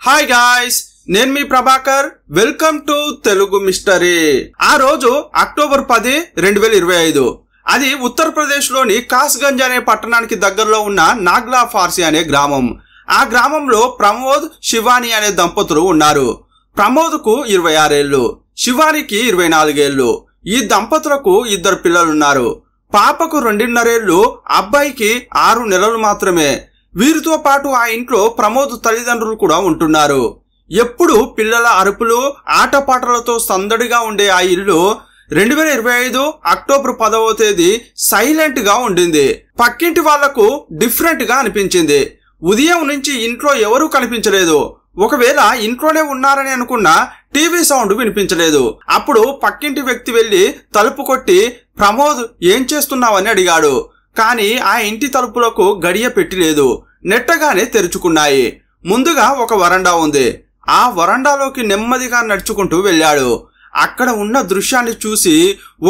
Hi guys, నేను మీ Prabhakar. Welcome to Telugu mystery. ఆ రోజు అక్టోబర్ 10, 2025. అది ఉత్తరప్రదేశ్ లోని కాస్గంజ్ అనే పట్టణానికి దగ్గరలో ఉన్న నాగ్లా ఫార్సీ అనే గ్రామం. ఆ గ్రామంలో ప్రమోద్, శివాని అనే దంపతులు ఉన్నారు. ప్రమోద్కు 26 ఏళ్లు, శివానికి 24 ఏళ్లు. ఈ దంపతులకు 2 పిల్లలున్నారు. పాపకు 2.5 ఏళ్లు, అబ్బాయికి 6 నెలలు మాత్రమే. వీరితో పాటు ఆ ఇంట్లో ప్రమోద్ తల్లిదండ్రులు కూడా ఉంటున్నారు. ఎప్పుడు పిల్లల అరుపులు, ఆటపాటలతో సందడిగా ఉండే ఆ ఇల్లు 2025 అక్టోబర్ 10వ తేదీ సైలెంట్ గా ఉండింది. పక్కింటి వాళ్లకు డిఫరెంట్ గా అనిపించింది. ఉదయం నుంచి ఇంట్లో ఎవరూ కనిపించలేదు. ఒకవేళ ఇంట్లోనే ఉన్నారని అనుకున్నా టీవీ సౌండ్ వినిపించలేదు. అప్పుడు పక్కింటి వ్యక్తి వెళ్లి తలుపు కొట్టి ప్రమోద్ ఏం చేస్తున్నావని అడిగాడు. కానీ ఆ ఇంటి తలుపులకు గడియ పెట్టిలేదు. నెట్టగానే తెరుచుకున్నాయి. ముందుగా ఒక వరండా ఉంది. ఆ వరండాలోకి నెమ్మదిగా నడుచుకుంటూ వెళ్ళాడు. అక్కడ ఉన్న దృశ్యాన్ని చూసి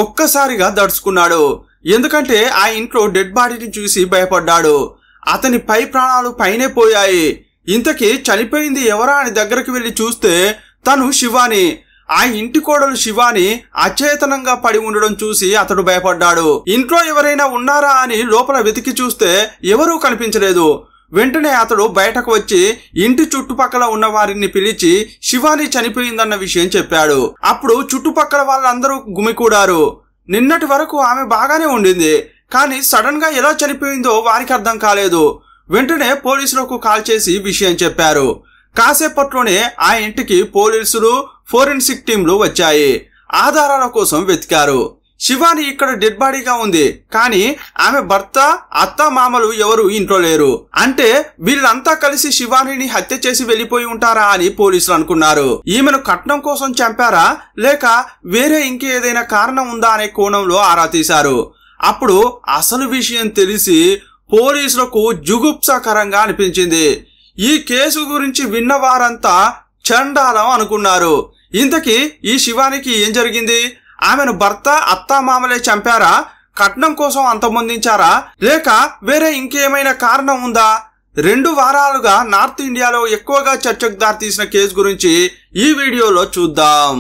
ఒక్కసారిగా దడుచుకున్నాడు. ఎందుకంటే ఆ ఇంట్లో డెడ్ బాడీని చూసి భయపడ్డాడు. అతని పై ప్రాణాలు పైనే పోయాయి. ఇంతకీ చనిపోయింది ఎవరా అని దగ్గరికి వెళ్లి చూస్తే తను శివాని. ఆ ఇంటి కోడలు శివాని అచేతనంగా పడి ఉండడం చూసి అతడు భయపడ్డాడు. ఇంట్లో ఎవరైనా ఉన్నారా అని లోపల వెతికి చూస్తే ఎవరూ కనిపించలేదు. వెంటనే అతడు బయటకు వచ్చి ఇంటి చుట్టుపక్కల ఉన్న వారిని పిలిచి శివాని చనిపోయిందన్న విషయం చెప్పాడు. అప్పుడు చుట్టుపక్కల వాళ్ళందరూ గుమికూడారు. నిన్నటి వరకు ఆమె బాగానే ఉండింది, కానీ సడన్ గా ఎలా చనిపోయిందో వారికి అర్థం కాలేదు. వెంటనే పోలీసులకు కాల్ చేసి విషయం చెప్పారు. కాసేపట్లోనే ఆ ఇంటికి పోలీసులు, ఫోరెన్సిక్ టీంలు వచ్చాయి. ఆధారాల కోసం వెతికారు. శివాని ఇక్కడ డెడ్ బాడీగా ఉంది, కానీ ఆమె భర్త, అత్త, మామలు ఎవరు ఇంట్లో లేరు. అంటే వీళ్ళంతా కలిసి శివానిని హత్య చేసి వెళ్లిపోయి ఉంటారా అని పోలీసులు అనుకున్నారు. ఈమెను కట్నం కోసం చంపారా, లేక వేరే ఇంకేదైనా కారణం ఉందా అనే కోణంలో ఆరా తీశారు. అప్పుడు అసలు విషయం తెలిసి పోలీసులకు జుగుప్సాకరంగా అనిపించింది. ఈ కేసు గురించి విన్న వారంతా చండాలం అనుకున్నారు. ఇంతకీ ఈ శివానికి ఏం జరిగింది? ఆమెను భర్త, అత్తా, మామలే చంపారా, కట్నం కోసం అంతమొందించారా, లేక వేరే ఇంకేమైనా కారణం ఉందా? 2 వారాలుగా నార్త్ ఇండియాలో ఎక్కువగా చర్చకు దారితీసిన కేసు గురించి ఈ వీడియోలో చూద్దాం.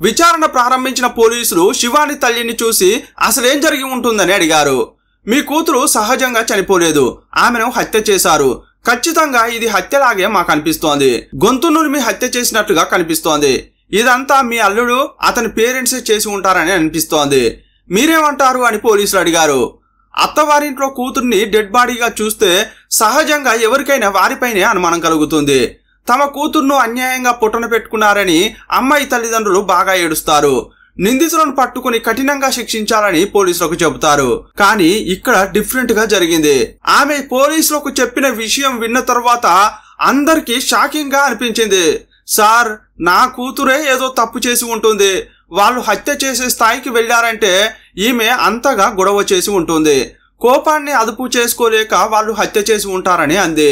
విచారణ ప్రారంభించిన పోలీసులు శివాని తల్లిని చూసి అసలేం జరిగి ఉంటుందని అడిగారు. మీ కూతురు సహజంగా చనిపోలేదు, ఆమెను హత్య చేశారు. ఖచ్చితంగా ఇది హత్యలాగే మాకు అనిపిస్తోంది. గొంతు నులిమి హత్య చేసినట్టుగా కనిపిస్తోంది. ఇదంతా మీ అల్లుడు, అతని పేరెంట్సే చేసి ఉంటారని అనిపిస్తోంది. మీరేమంటారు అని పోలీసులు అడిగారు. అత్తవారింట్లో కూతుర్ని డెడ్ బాడీగా చూస్తే సహజంగా ఎవరికైనా వారిపైనే అనుమానం కలుగుతుంది. తమ కూతుర్ను అన్యాయంగా పుట్టన పెట్టుకున్నారని అమ్మాయి తల్లిదండ్రులు బాగా ఏడుస్తారు. నిందితులను పట్టుకుని కఠినంగా శిక్షించాలని పోలీసులకు చెబుతారు. కానీ ఇక్కడ డిఫరెంట్ గా జరిగింది. ఆమె పోలీసులకు చెప్పిన విషయం విన్న తర్వాత అందరికీ షాకింగ్ గా అనిపించింది. సార్, నా కూతురే ఏదో తప్పు చేసి ఉంటుంది. వాళ్ళు హత్య చేసే స్థాయికి వెళ్లారంటే ఈమె అంతగా గొడవ చేసి ఉంటుంది. కోపాన్ని అదుపు చేసుకోలేక వాళ్ళు హత్య చేసి ఉంటారని అంది.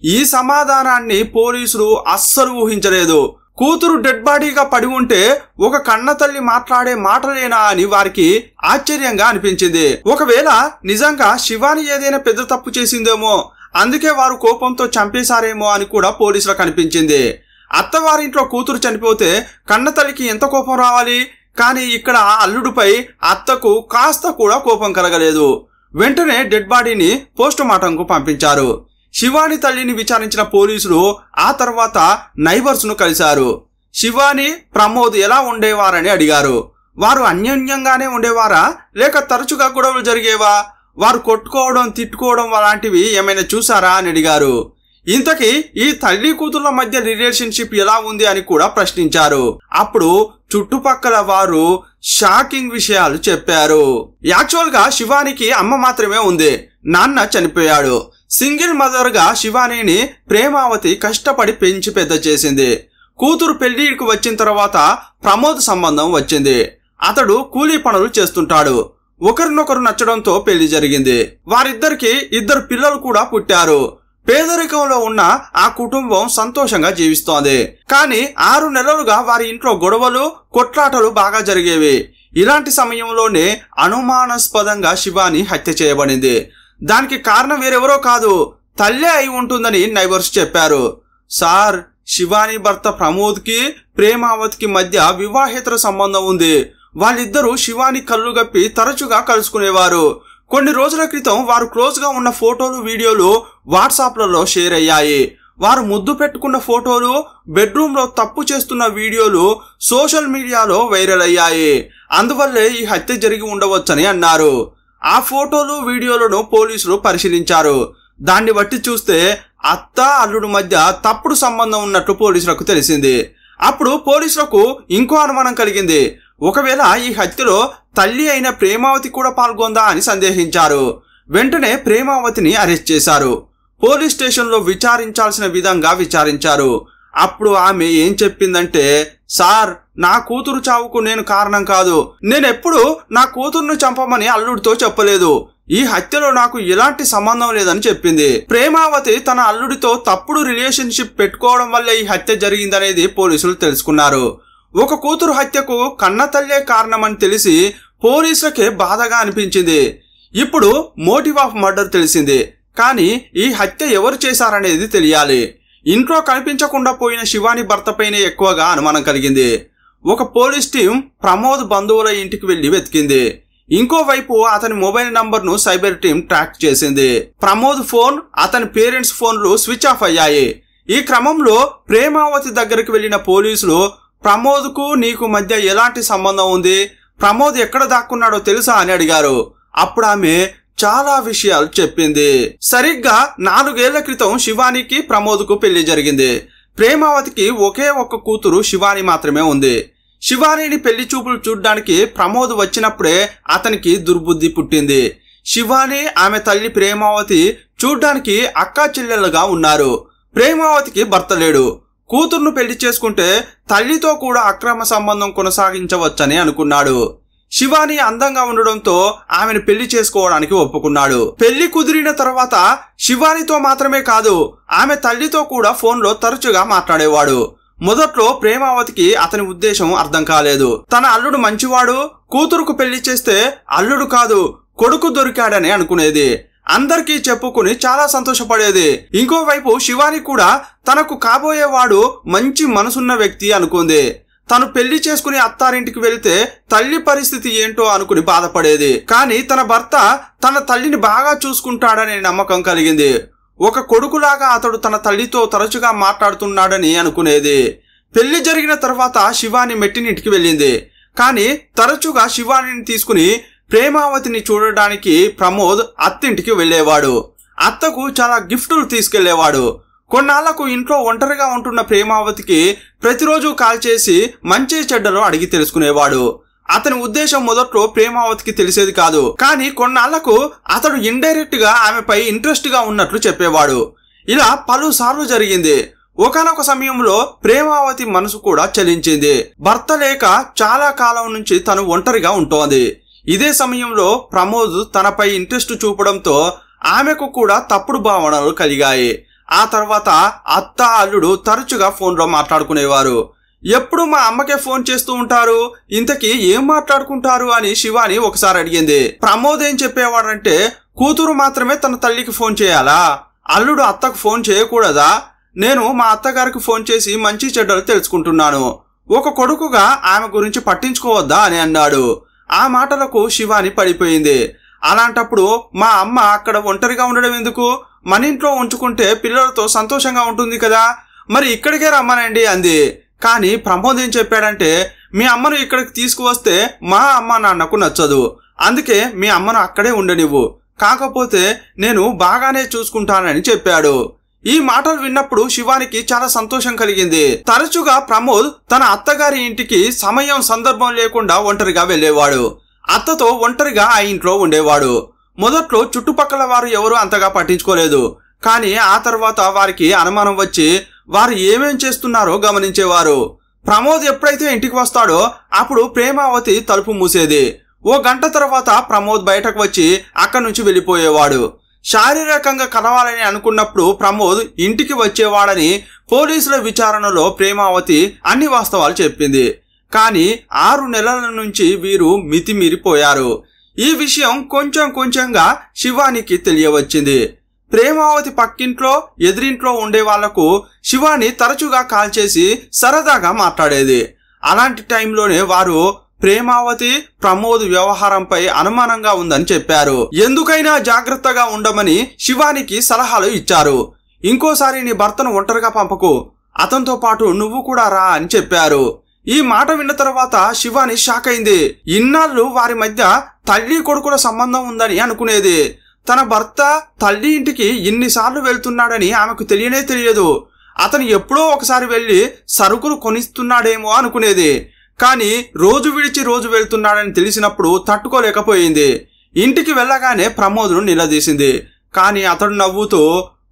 ఈ సమాధానాన్ని పోలీసులు అస్సలు ఊహించలేదు. కూతురు డెడ్ బాడీగా పడి ఉంటే ఒక కన్న తల్లి మాట్లాడే మాటలేనా అని వారికి ఆశ్చర్యంగా అనిపించింది. ఒకవేళ నిజంగా శివాని ఏదైనా పెద్ద తప్పు చేసిందేమో, అందుకే వారు కోపంతో చంపేశారేమో అని కూడా పోలీసులకు అనిపించింది. అత్తవారింట్లో కూతురు చనిపోతే కన్న తల్లికి ఎంత కోపం రావాలి? కానీ ఇక్కడ అల్లుడిపై అత్తకు కాస్త కూడా కోపం కలగలేదు. వెంటనే డెడ్ బాడీని పోస్ట్ మార్టంకు పంపించారు. శివాని తల్లిని విచారించిన పోలీసులు ఆ తర్వాత నైబర్స్ ను కలిశారు. శివాని, ప్రమోద్ ఎలా ఉండేవారని అడిగారు. వారు అన్యోన్యంగానే ఉండేవారా, లేక తరచుగా గొడవలు జరిగేవా? వారు కొట్టుకోవడం, తిట్టుకోవడం అలాంటివి ఏమైనా చూసారా అని అడిగారు. ఇంతకీ ఈ తల్లి కూతుర్ల మధ్య రిలేషన్షిప్ ఎలా ఉంది అని కూడా ప్రశ్నించారు. అప్పుడు చుట్టుపక్కల వారు షాకింగ్ విషయాలు చెప్పారు. యాక్చువల్ గా శివానికి అమ్మ మాత్రమే ఉంది, నాన్న చనిపోయాడు. సింగిల్ మదర్ గా శివానిని ప్రేమావతి కష్టపడి పెంచి పెద్ద చేసింది. కూతురు పెళ్లికి వచ్చిన తర్వాత ప్రమోద్ సంబంధం వచ్చింది. అతడు కూలీ పనులు చేస్తుంటాడు. ఒకరినొకరు నచ్చడంతో పెళ్లి జరిగింది. వారిద్దరికి 2 పిల్లలు కూడా పుట్టారు. పేదరికంలో ఉన్న ఆ కుటుంబం సంతోషంగా జీవిస్తోంది. కానీ 6 నెలలుగా వారి ఇంట్లో గొడవలు, కొట్లాటలు బాగా జరిగేవి. ఇలాంటి సమయంలోనే అనుమానాస్పదంగా శివాని హత్య చేయబడింది. దానికి కారణం వేరెవరో కాదు, తల్లే అయి ఉంటుందని నైబర్స్ చెప్పారు. సార్, శివాని భర్త ప్రమోద్కి ప్రేమావతికి మధ్య వివాహేతర సంబంధం ఉంది. వాళ్ళిద్దరూ శివాని కళ్ళు గప్పి తరచుగా కలుసుకునేవారు. కొన్ని రోజుల క్రితం వారు క్లోజ్ గా ఉన్న ఫోటోలు, వీడియోలు వాట్సాప్లలో షేర్ అయ్యాయి. వారు ముద్దు పెట్టుకున్న ఫోటోలు, బెడ్రూమ్ లో తప్పు చేస్తున్న వీడియోలు సోషల్ మీడియాలో వైరల్ అయ్యాయి. అందువల్లే ఈ హత్య జరిగి ఉండవచ్చని అన్నారు. ఆ ఫోటోలు, వీడియోలను పోలీసులు పరిశీలించారు. దాన్ని బట్టి చూస్తే అత్త, అల్లుడు మధ్య తప్పుడు సంబంధం ఉన్నట్లు పోలీసులకు తెలిసింది. అప్పుడు పోలీసులకు ఇంకో అనుమానం కలిగింది. ఒకవేళ ఈ హత్యలో తల్లి అయిన ప్రేమావతి కూడా పాల్గొందా అని సందేహించారు. వెంటనే ప్రేమావతిని అరెస్ట్ చేశారు. పోలీస్ స్టేషన్లో విచారించాల్సిన విధంగా విచారించారు. అప్పుడు ఆమె ఏం చెప్పిందంటే, సార్, నా కూతురు చావుకు నేను కారణం కాదు. నేనెప్పుడు నా కూతురును చంపమని అల్లుడితో చెప్పలేదు. ఈ హత్యలో నాకు ఎలాంటి సంబంధం లేదని చెప్పింది. ప్రేమావతి తన అల్లుడితో తప్పుడు రిలేషన్షిప్ పెట్టుకోవడం వల్ల ఈ హత్య జరిగిందనేది పోలీసులు తెలుసుకున్నారు. ఒక కూతురు హత్యకు కన్నతల్లే కారణమని తెలిసి పోలీసులకే బాధగా అనిపించింది. ఇప్పుడు మోటివ్ ఆఫ్ మర్డర్ తెలిసింది. కానీ ఈ హత్య ఎవరు చేశారనేది తెలియాలి. ఇంట్లో కనిపించకుండా పోయిన శివాని భర్తపైనే ఎక్కువగా అనుమానం కలిగింది. ఒక పోలీస్ టీం ప్రమోద్ బంధువుల ఇంటికి వెళ్లి వెతికింది. ఇంకోవైపు అతని మొబైల్ నంబర్ ను సైబర్ టీం ట్రాక్ చేసింది. ప్రమోద్ ఫోన్, అతని పేరెంట్స్ ఫోన్లు స్విచ్ ఆఫ్ అయ్యాయి. ఈ క్రమంలో ప్రేమావతి దగ్గరికి వెళ్లిన పోలీసులు, ప్రమోద్ కు నీకు మధ్య ఎలాంటి సంబంధం ఉంది, ప్రమోద్ ఎక్కడ దాక్కున్నాడో తెలుసా అని అడిగారు. అప్పుడు ఆమె చాలా విషయాలు చెప్పింది. సరిగ్గా 4 ఏళ్ల క్రితం శివానికి ప్రమోద్కు పెళ్లి జరిగింది. ప్రేమావతికి ఒకే ఒక్క కూతురు శివాని మాత్రమే ఉంది. శివానిని పెళ్లి చూపులు చూడ్డానికి ప్రమోద్ వచ్చినప్పుడే అతనికి దుర్బుద్ధి పుట్టింది. శివాని, ఆమె తల్లి ప్రేమావతి చూడ్డానికి అక్కా చెల్లెలుగా ఉన్నారు. ప్రేమావతికి భర్త లేడు. కూతుర్ను పెళ్లి చేసుకుంటే తల్లితో కూడా అక్రమ సంబంధం కొనసాగించవచ్చని అనుకున్నాడు. శివాని అందంగా ఉండడంతో ఆమెను పెళ్లి చేసుకోవడానికి ఒప్పుకున్నాడు. పెళ్లి కుదిరిన తర్వాత శివానితో మాత్రమే కాదు, ఆమె తల్లితో కూడా ఫోన్లో తరచుగా మాట్లాడేవాడు. మొదట్లో ప్రేమావతికి అతని ఉద్దేశం అర్థం కాలేదు. తన అల్లుడు మంచివాడు, కూతురుకు పెళ్లి చేస్తే అల్లుడు కాదు కొడుకు దొరికాడని అనుకునేది. అందరికీ చెప్పుకుని చాలా సంతోషపడేది. ఇంకోవైపు శివాని కూడా తనకు కాబోయేవాడు మంచి మనసున్న వ్యక్తి అనుకుంది. తను పెళ్లి చేసుకుని అత్తారింటికి వెళ్తే తల్లి పరిస్థితి ఏంటో అనుకుని బాధపడేది. కానీ తన భర్త తన తల్లిని బాగా చూసుకుంటాడనే నమ్మకం కలిగింది. ఒక కొడుకులాగా అతడు తన తల్లితో తరచుగా మాట్లాడుతున్నాడని అనుకునేది. పెళ్లి జరిగిన తర్వాత శివాని మెట్టినింటికి వెళ్ళింది. కానీ తరచుగా శివానిని తీసుకుని ప్రేమావతిని చూడడానికి ప్రమోద్ అత్తింటికి వెళ్లేవాడు. అత్తకు చాలా గిఫ్టులు తీసుకెళ్లేవాడు. కొన్నాళ్లకు ఇంట్లో ఒంటరిగా ఉంటున్న ప్రేమావతికి ప్రతిరోజు కాల్ చేసి మంచి చెడ్డలు అడిగి తెలుసుకునేవాడు. అతని ఉద్దేశం మొదట్లో ప్రేమావతికి తెలిసేది కాదు. కానీ కొన్నాళ్లకు అతడు ఇండైరెక్ట్ గా ఆమెపై ఇంట్రెస్ట్ గా ఉన్నట్లు చెప్పేవాడు. ఇలా పలుసార్లు జరిగింది. ఒకానొక సమయంలో ప్రేమావతి మనసు కూడా చలించింది. భర్త లేక చాలా కాలం నుంచి తను ఒంటరిగా ఉంటోంది. ఇదే సమయంలో ప్రమోద్ తనపై ఇంట్రెస్ట్ చూపడంతో ఆమెకు కూడా తప్పుడు భావనలు కలిగాయి. ఆ తర్వాత అత్త, అల్లుడు తరచుగా ఫోన్లో మాట్లాడుకునేవారు. ఎప్పుడు మా అమ్మకే ఫోన్ చేస్తూ ఉంటారు, ఇంతకీ ఏం మాట్లాడుకుంటారు అని శివాని ఒకసారి అడిగింది. ప్రమోద్ ఏం చెప్పేవాడంటే, కూతురు మాత్రమే తన తల్లికి ఫోన్ చేయాలా, అల్లుడు అత్తకు ఫోన్ చేయకూడదా, నేను మా అత్తగారికి ఫోన్ చేసి మంచి చెడ్డలు తెలుసుకుంటున్నాను, ఒక కొడుకుగా ఆమె గురించి పట్టించుకోవద్దా అని అన్నాడు. ఆ మాటలకు శివాని పడిపోయింది. అలాంటప్పుడు మా అమ్మ అక్కడ ఒంటరిగా ఉండడం ఎందుకు, మన ఇంట్లో ఉంచుకుంటే పిల్లలతో సంతోషంగా ఉంటుంది కదా, మరి ఇక్కడికే రమ్మనండి అంది. కానీ ప్రమోద్ ఏం చెప్పాడంటే, మీ అమ్మను ఇక్కడికి తీసుకువస్తే మా అమ్మ నాన్నకు నచ్చదు, అందుకే మీ అమ్మను అక్కడే ఉండనివ్వు, కాకపోతే నేను బాగానే చూసుకుంటానని చెప్పాడు. ఈ మాటలు విన్నప్పుడు శివానికి చాలా సంతోషం కలిగింది. తరచుగా ప్రమోద్ తన అత్తగారి ఇంటికి సమయం సందర్భం లేకుండా ఒంటరిగా వెళ్లేవాడు. అత్తతో ఒంటరిగా ఆ ఇంట్లో ఉండేవాడు. మొదట్లో చుట్టుపక్కల వారు ఎవరు అంతగా పట్టించుకోలేదు. కానీ ఆ తర్వాత వారికి అనుమానం వచ్చి వారు ఏమేం చేస్తున్నారో గమనించేవారు. ప్రమోద్ ఎప్పుడైతే ఇంటికి వస్తాడో అప్పుడు ప్రేమావతి తలుపు మూసేది. ఓ గంట తర్వాత ప్రమోద్ బయటకు వచ్చి అక్కడి నుంచి వెళ్లిపోయేవాడు. శారీరకంగా కలవాలని అనుకున్నప్పుడు ప్రమోద్ ఇంటికి వచ్చేవాడని పోలీసుల విచారణలో ప్రేమావతి అన్ని వాస్తవాలు చెప్పింది. కానీ 6 నెలల నుంచి వీరు మితిమీరిపోయారు. ఈ విషయం కొంచెం కొంచెంగా శివానికి తెలియవచ్చింది. ప్రేమావతి పక్కింట్లో ఎదురింట్లో ఉండే వాళ్లకు శివాని తరచుగా కాల్ చేసి సరదాగా మాట్లాడేది. అలాంటి టైంలోనే వారు ప్రేమావతి ప్రమోద్ వ్యవహారంపై అనుమానంగా ఉందని చెప్పారు. ఎందుకైనా జాగ్రత్తగా ఉండమని శివానికి సలహాలు ఇచ్చారు. ఇంకోసారి నీ భర్తను ఒంటరిగా పంపకు, అతనితో పాటు నువ్వు కూడా రా అని చెప్పారు. ఈ మాట విన్న తర్వాత శివాని షాక్ అయింది. ఇన్నాళ్ళు వారి మధ్య తల్లి కొడుకుల సంబంధం ఉందని అనుకునేది. తన భర్త తల్లి ఇంటికి ఇన్నిసార్లు వెళ్తున్నాడని ఆమెకు తెలియనే తెలియదు. అతను ఎప్పుడో ఒకసారి వెళ్లి సరుకులు కొనిస్తున్నాడేమో అనుకునేది. కానీ రోజు విడిచి రోజు వెళ్తున్నాడని తెలిసినప్పుడు తట్టుకోలేకపోయింది. ఇంటికి వెళ్ళగానే ప్రమోద్ను నిలదీసింది. కానీ అతడు నవ్వుతూ,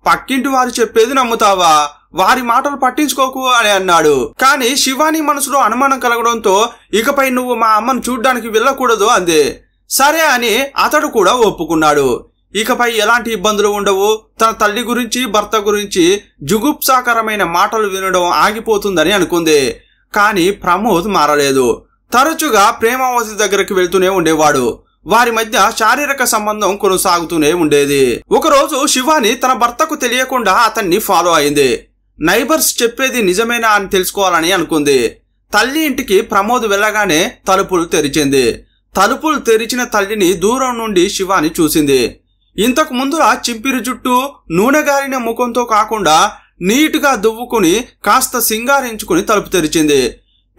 పక్కింటి వారు చెప్పేది నమ్ముతావా, వారి మాటలు పట్టించుకోకు అని అన్నాడు. కానీ శివాని మనసులో అనుమానం కలగడంతో ఇకపై నువ్వు మా అమ్మను చూడ్డానికి వెళ్ళకూడదు అంది. సరే అని అతడు కూడా ఒప్పుకున్నాడు. ఇకపై ఎలాంటి ఇబ్బందులు ఉండవు, తన తల్లి గురించి భర్త గురించి జుగుప్సాకరమైన మాటలు వినడం ఆగిపోతుందని అనుకుంది. కానీ ప్రమోద్ మారలేదు. తరచుగా ప్రేమావతి దగ్గరికి వెళ్తూనే ఉండేవాడు. వారి మధ్య శారీరక సంబంధం కొనసాగుతూనే ఉండేది. ఒకరోజు శివాని తన భర్తకు తెలియకుండా అతన్ని ఫాలో అయింది. నైబర్స్ చెప్పేది నిజమేనా అని తెలుసుకోవాలని అనుకుంది. తల్లి ఇంటికి ప్రమోద్ వెళ్ళగానే తలుపులు తెరిచింది. తలుపులు తెరిచిన తల్లిని దూరం నుండి శివాని చూసింది. ఇంతకు ముందులా చింపిరి జుట్టు, నూనెగారిన ముఖంతో కాకుండా నీటుగా దువ్వుకుని కాస్త సింగారించుకుని తలుపు తెరిచింది.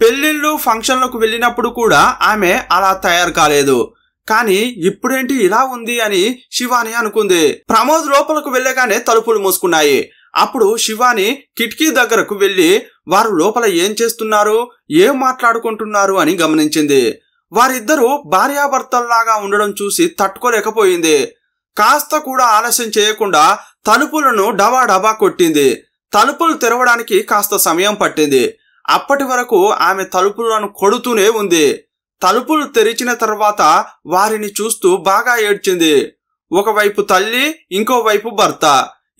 పెళ్లిళ్ళు ఫంక్షన్లకు వెళ్ళినప్పుడు కూడా ఆమె అలా తయారు కాలేదు. కానీ ఇప్పుడేంటి ఇలా ఉంది అని శివాని అనుకుంది. ప్రమోద్ లోపలకు వెళ్ళగానే తలుపులు మూసుకున్నాయి. అప్పుడు శివాని కిటికీ దగ్గరకు వెళ్లి వారు లోపల ఏం చేస్తున్నారు, ఏం మాట్లాడుకుంటున్నారు అని గమనించింది. వారిద్దరూ భార్యాభర్తల్లాగా ఉండడం చూసి తట్టుకోలేకపోయింది. కాస్త కూడా ఆలస్యం చేయకుండా తలుపులను డబా కొట్టింది. తలుపులు తెరవడానికి కాస్త సమయం పట్టింది. అప్పటి వరకు ఆమె తలుపులను కొడుతూనే ఉంది. తలుపులు తెరిచిన తర్వాత వారిని చూస్తూ బాగా ఏడ్చింది. ఒకవైపు తల్లి, ఇంకోవైపు భర్త,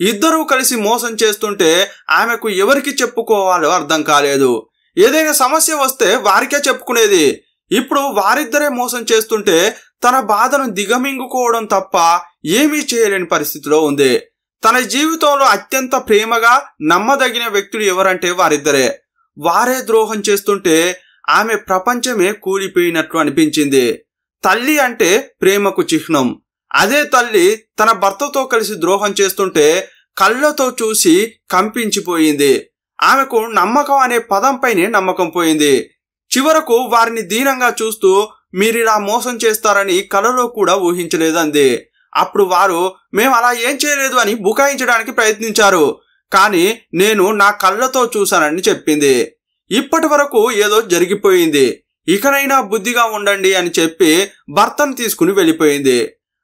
ఇద్దరూ కలిసి మోసం చేస్తుంటే ఆమెకు ఎవరికి చెప్పుకోవాలో అర్థం కాలేదు. ఏదైనా సమస్య వస్తే వారికే చెప్పుకునేది. ఇప్పుడు వారిద్దరే మోసం చేస్తుంటే తన బాధను దిగమింగుకోవడం తప్ప ఏమీ చేయలేని పరిస్థితిలో ఉంది. తన జీవితంలో అత్యంత ప్రేమగా నమ్మదగిన వ్యక్తులు ఎవరంటే వారిద్దరే. వారే ద్రోహం చేస్తుంటే ఆమె ప్రపంచమే కూలిపోయినట్లు అనిపించింది. తల్లి అంటే ప్రేమకు చిహ్నం. అదే తల్లి తన భర్తతో కలిసి ద్రోహం చేస్తుంటే కళ్ళతో చూసి కంపించిపోయింది. ఆమెకు నమ్మకం అనే పదంపైనే నమ్మకం పోయింది. చివరకు వారిని దీనంగా చూస్తూ మీరిలా మోసం చేస్తారని కలలో కూడా ఊహించలేదంది. అప్పుడు వారు మేము అలా ఏం చేయలేదు అని బుకాయించడానికి ప్రయత్నించారు. కానీ నేను నా కళ్ళతో చూశానని చెప్పింది. ఇప్పటి వరకు ఏదో జరిగిపోయింది, ఇకనైనా బుద్ధిగా ఉండండి అని చెప్పి భర్తను తీసుకుని వెళ్ళిపోయింది.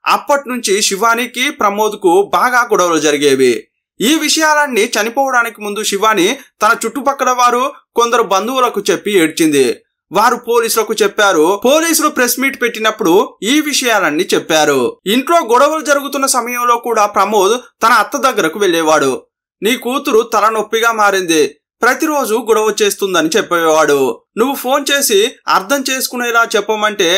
అప్పటి నుంచి శివానికి ప్రమోద్కు బాగా గొడవలు జరిగేవి. ఈ విషయాలన్నీ చనిపోవడానికి ముందు శివాని తన చుట్టుపక్కల వారు కొందరు బంధువులకు చెప్పి ఏడ్చింది. వారు పోలీసులకు చెప్పారు. పోలీసులు ప్రెస్ మీట్ పెట్టినప్పుడు ఈ విషయాలన్నీ చెప్పారు. ఇంట్లో గొడవలు జరుగుతున్న సమయంలో కూడా ప్రమోద్ తన అత్త దగ్గరకు వెళ్లేవాడు. నీ కూతురు తలనొప్పిగా మారింది, ప్రతిరోజు గొడవ చేస్తుందని చెప్పేవాడు. నువ్వు ఫోన్ చేసి అర్థం చేసుకునేలా చెప్పమంటే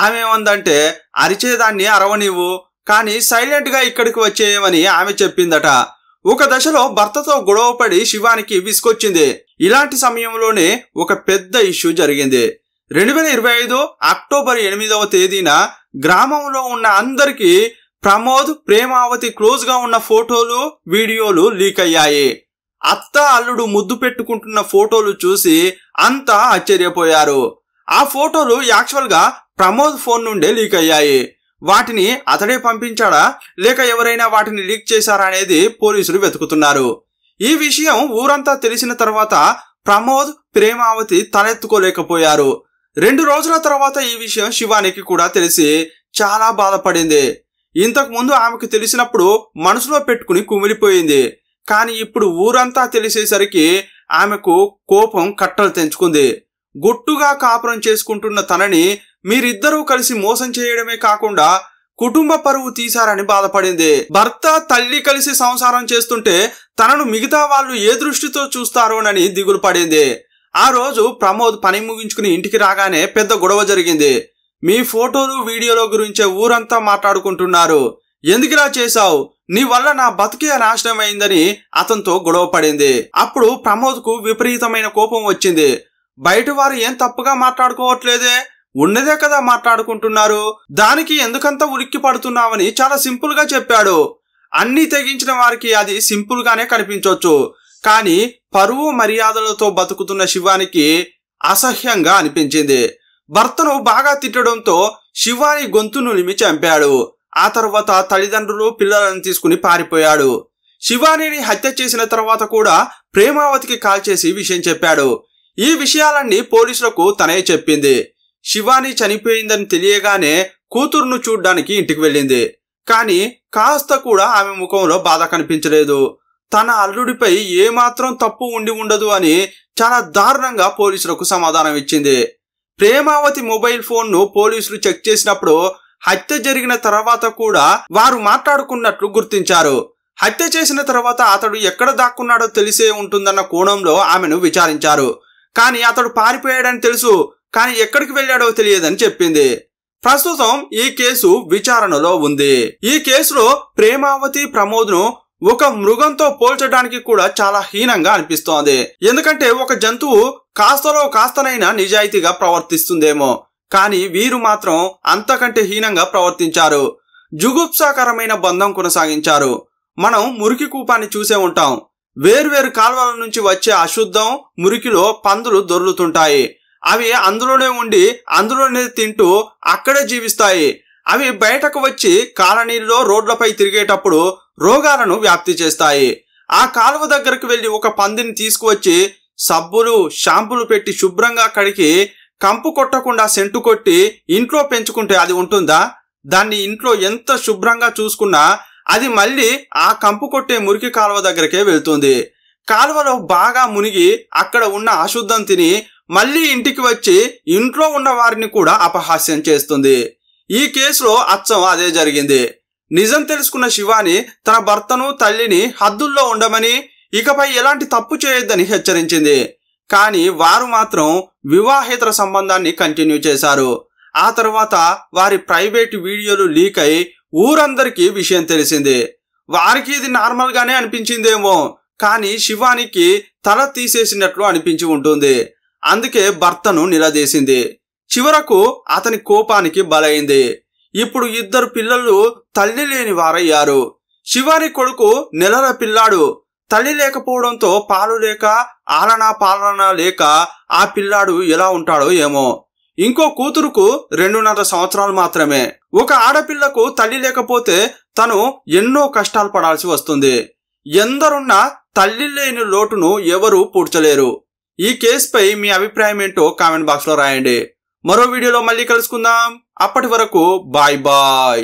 ఆమెమందంటే అరిచేదాన్ని అరవనివ్వు, కానీ సైలెంట్ గా ఇక్కడికి వచ్చేయమని ఆమె చెప్పిందట. ఒక దశలో భర్తతో గొడవపడి శివానికి విసుకొచ్చింది. ఇలాంటి సమయంలోనే ఒక పెద్ద ఇష్యూ జరిగింది. 2025 అక్టోబర్ 8వ తేదీన గ్రామంలో ఉన్న అందరికీ ప్రమోద్, ప్రేమావతి క్లోజ్ గా ఉన్న ఫోటోలు, వీడియోలు లీక్ అయ్యాయి. అత్త అల్లుడు ముద్దు పెట్టుకుంటున్న ఫోటోలు చూసి అంతా ఆశ్చర్యపోయారు. ఆ ఫోటోలు యాక్చువల్ గా ప్రమోద్ ఫోన్ నుండే లీక్ అయ్యాయి. వాటిని అతడే పంపించాడా లేక ఎవరైనా వాటిని లీక్ చేశారా అనేది పోలీసులు వెతుకుతున్నారు. ఈ విషయం ఊరంతా తెలిసిన తర్వాత ప్రమోద్, ప్రేమావతి తలెత్తుకోలేకపోయారు. 2 రోజుల తర్వాత ఈ విషయం శివానికి కూడా తెలిసి చాలా బాధపడింది. ఇంతకు ముందు ఆమెకు తెలిసినప్పుడు మనసులో పెట్టుకుని కుమిలిపోయింది. కానీ ఇప్పుడు ఊరంతా తెలిసేసరికి ఆమెకు కోపం కట్టలు తెంచుకుంది. గుట్టుగా కాపురం చేసుకుంటున్న తనని మీరిద్దరూ కలిసి మోసం చేయడమే కాకుండా కుటుంబ పరువు తీశారని బాధపడింది. భర్త తల్లి కలిసి సంసారం చేస్తుంటే తనను మిగతా వాళ్ళు ఏ దృష్టితో చూస్తారోనని దిగులు పడింది. ఆ రోజు ప్రమోద్ పని ముగించుకుని ఇంటికి రాగానే పెద్ద గొడవ జరిగింది. మీ ఫోటోలు వీడియోల గురించే ఊరంతా మాట్లాడుకుంటున్నారు, ఎందుకిలా చేశావు, నీ వల్ల నా బతికే నాశనం అయిందని అతనితో గొడవ పడింది. అప్పుడు ప్రమోద్ కు విపరీతమైన కోపం వచ్చింది. బయట వారు ఏం తప్పుగా మాట్లాడుకోవట్లేదే, ఉన్నదే కదా మాట్లాడుకుంటున్నారు, దానికి ఎందుకంత ఉలిక్కి పడుతున్నావని చాలా సింపుల్ గా చెప్పాడు. అన్ని తెగించిన వారికి అది సింపుల్ గానే కనిపించవచ్చు, కానీ పరువు మర్యాదలతో బతుకుతున్న శివానికి అసహ్యంగా అనిపించింది. భర్తను బాగా తిట్టడంతో శివాని గొంతు నులిమి చంపాడు. ఆ తర్వాత తల్లిదండ్రులు పిల్లలను తీసుకుని పారిపోయాడు. శివానిని హత్య చేసిన తర్వాత కూడా ప్రేమావతికి కాల్ చేసి విషయం చెప్పాడు. ఈ విషయాలన్నీ పోలీసులకు తనే చెప్పింది. శివాని చనిపోయిందని తెలియగానే కూతురును చూడ్డానికి ఇంటికి వెళ్ళింది. కానీ కాస్త కూడా ఆమె ముఖంలో బాధ కనిపించలేదు. తన అల్లుడిపై ఏమాత్రం తప్పు ఉండి ఉండదు అని చాలా దారుణంగా పోలీసులకు సమాధానం ఇచ్చింది. ప్రేమావతి మొబైల్ ఫోన్ ను పోలీసులు చెక్ చేసినప్పుడు హత్య జరిగిన తర్వాత కూడా వారు మాట్లాడుకున్నట్లు గుర్తించారు. హత్య చేసిన తర్వాత అతడు ఎక్కడ దాక్కున్నాడో తెలిసే ఉంటుందన్న కోణంలో ఆమెను విచారించారు. కానీ అతడు పారిపోయాడని తెలుసు, కానీ ఎక్కడికి వెళ్ళాడో తెలియదని చెప్పింది. ప్రస్తుతం ఈ కేసు విచారణలో ఉంది. ఈ కేసులో ప్రేమావతి ప్రమోద్ ను ఒక మృగంతో పోల్చడానికి కూడా చాలా హీనంగా అనిపిస్తోంది. ఎందుకంటే ఒక జంతువు కాస్తలో కాస్తనైనా నిజాయితీగా ప్రవర్తిస్తుందేమో, కానీ వీరు మాత్రం అంతకంటే హీనంగా ప్రవర్తించారు. జుగుప్సాకరమైన బంధం కొనసాగించారు. మనం మురికి కూపాన్ని చూసే ఉంటాం. వేర్వేరు కాల్వల నుంచి వచ్చే అశుద్ధం మురికిలో పందులు దొర్లుతుంటాయి. అవి అందులోనే ఉండి అందులోనే తింటూ అక్కడే జీవిస్తాయి. అవి బయటకు వచ్చి కాలనీల్లో రోడ్లపై తిరిగేటప్పుడు రోగాలను వ్యాప్తి చేస్తాయి. ఆ కాలువ దగ్గరకు వెళ్లి ఒక పందిని తీసుకువచ్చి సబ్బులు షాంపులు పెట్టి శుభ్రంగా కడిగి కంపు కొట్టకుండా సెంటు కొట్టి ఇంట్లో పెంచుకుంటే అది ఉంటుందా? దాన్ని ఇంట్లో ఎంత శుభ్రంగా చూసుకున్నా అది మళ్ళీ ఆ కంపు కొట్టే మురికి కాలువ దగ్గరకే వెళ్తుంది. కాలువలో బాగా మునిగి అక్కడ ఉన్న అశుద్ధం తిని మళ్ళీ ఇంటికి వచ్చి ఇంట్లో ఉన్న వారిని కూడా అపహాస్యం చేస్తుంది. ఈ కేసులో అచ్చం అదే జరిగింది. నిజం తెలుసుకున్న శివాని తన భర్తను తల్లిని హద్దుల్లో ఉండమని, ఇకపై ఎలాంటి తప్పు చేయొద్దని హెచ్చరించింది. కానీ వారు మాత్రం వివాహేతర సంబంధాన్ని కంటిన్యూ చేశారు. ఆ తర్వాత వారి ప్రైవేట్ వీడియోలు లీక్ అయి ఊరందరికీ విషయం తెలిసింది. వారికి ఇది నార్మల్ గానే అనిపించిందేమో, కానీ శివానికి తల తీసేసినట్లు అనిపించి ఉంటుంది. అందుకే భర్తను నిలదీసింది. చివరకు అతని కోపానికి బలైంది. ఇప్పుడు ఇద్దరు పిల్లలు తల్లి లేని వారయ్యారు. శివాని కొడుకు నెలల పిల్లాడు. తల్లి లేకపోవడంతో పాలు లేక ఆలనా పాలన లేక ఆ పిల్లాడు ఎలా ఉంటాడో ఏమో. ఇంకో కూతురుకు 2.5 సంవత్సరాలు మాత్రమే. ఒక ఆడపిల్లకు తల్లి లేకపోతే తను ఎన్నో కష్టాలు పడాల్సి వస్తుంది. ఎందరున్నా తల్లి లేని లోటును ఎవరూ పూడ్చలేరు. ఈ కేసుపై మీ అభిప్రాయం ఏంటో కామెంట్ బాక్స్ లో రాయండి. మరో వీడియోలో మళ్ళీ కలుసుకుందాం. అప్పటి వరకు బాయ్ బాయ్.